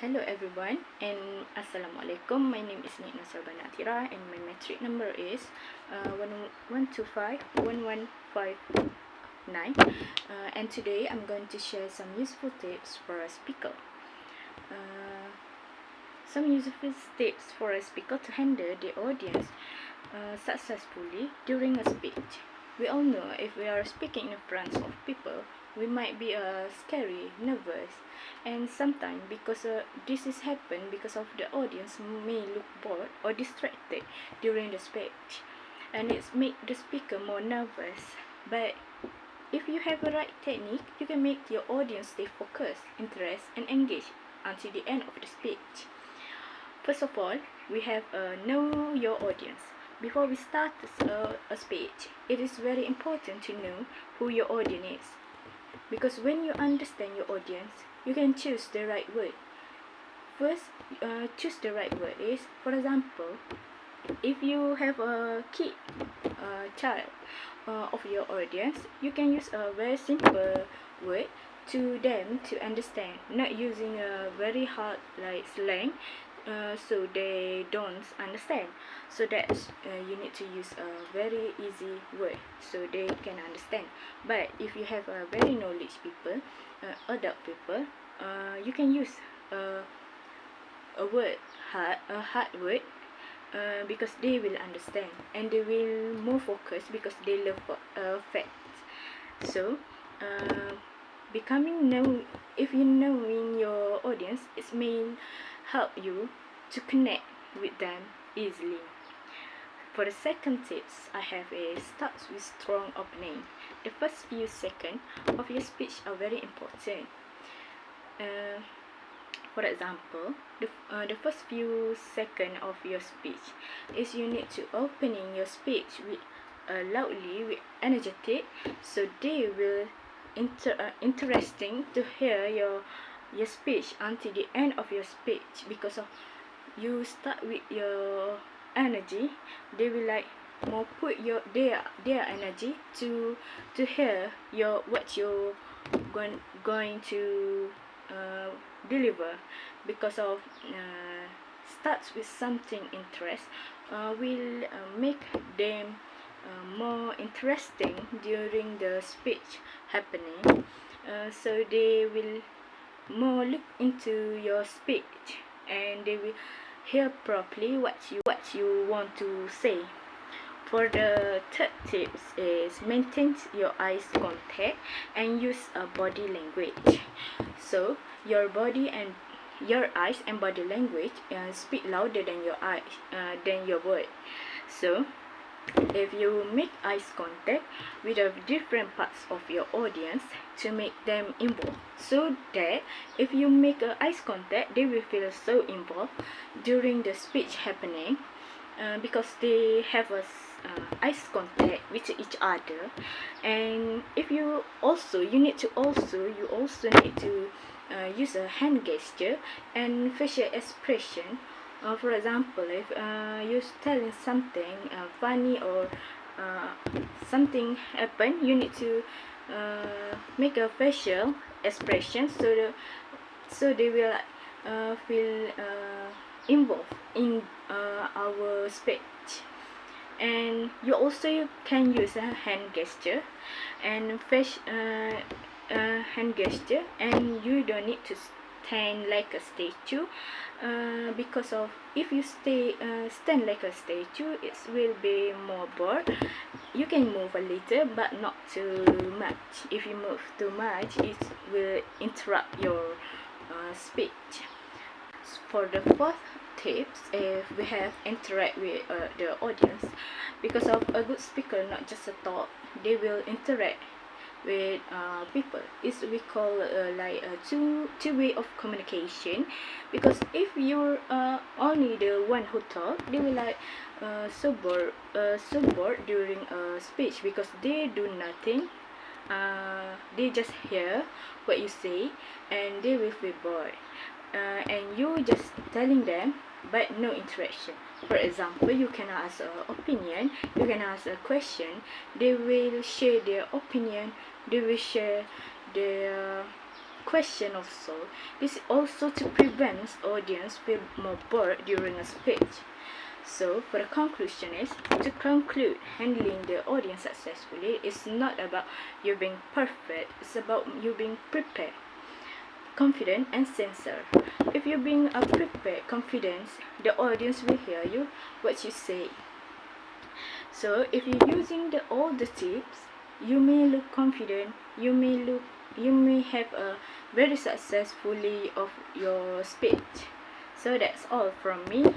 Hello everyone and Assalamualaikum. My name is Nik Nasarbana Atira and my metric number is 1251159. And today I'm going to share some useful tips for a speaker. Some useful tips for a speaker to handle the audience successfully during a speech. We all know if we are speaking in front of people, we might be scary, nervous, and sometimes because this is happen because of the audience may look bored or distracted during the speech, and it's make the speaker more nervous. But if you have a right technique, you can make your audience stay focused, interested, and engaged until the end of the speech. First of all, we have know your audience. Before we start a speech, it is very important to know who your audience is. Because when you understand your audience, you can choose the right word. First, choose the right word is, for example, if you have a kid, child of your audience, you can use a very simple word to them to understand, not using a very hard like slang, so they don't understand. So that's you need to use a very easy word so they can understand. But if you have a very knowledge people, adult people, you can use a hard word, because they will understand and they will more focus because they love facts. So if you knowing your audience, it may help you to connect with them easily. For the second tips I have is start with strong opening. The first few seconds of your speech are very important. For example, the first few seconds of your speech is you need to opening your speech with loudly, with energetic, so they will interesting to hear your speech until the end of your speech. Because of you start with your energy, they will like more put their energy to hear your what you're going to deliver. Because of starts with something interest, will make them more interesting during the speech happening, so they will more look into your speech and they will hear properly what you want to say. For the third tips is maintain your eyes contact and use a body language. So your eyes and body language speak louder than your eyes than your word. So if you make eyes contact with the different parts of your audience to make them involved, so that if you make eyes contact, they will feel so involved during the speech happening, because they have eyes contact with each other. And if you also need to use a hand gesture and facial expression. For example, if you're telling something funny or something happen, you need to make a facial expression so they will feel involved in our speech. And you also can use a hand gesture and and you don't need to stand like a statue, because of if you stand like a statue, it will be more bored. You can move a little but not too much. If you move too much, it will interrupt your speech. For the fourth tips, if we have interact with the audience, because of a good speaker not just a talk, they will interact with people. Is we call like a two-way of communication. Because if you're only the one who talk, they will like so bored during a speech because they do nothing. They just hear what you say and they will feel bored, and you just telling them but no interaction. For example, you can ask an opinion, you can ask a question, they will share their opinion, they will share their question also. This is also to prevent audience feel more bored during a speech. So for the conclusion is, to conclude, handling the audience successfully is not about you being perfect, it's about you being prepared, confident and sincere. If you being prepared, confident, the audience will hear you, what you say. So if you're using all the tips, you may look confident, you may have a very successfully of your speech. So that's all from me.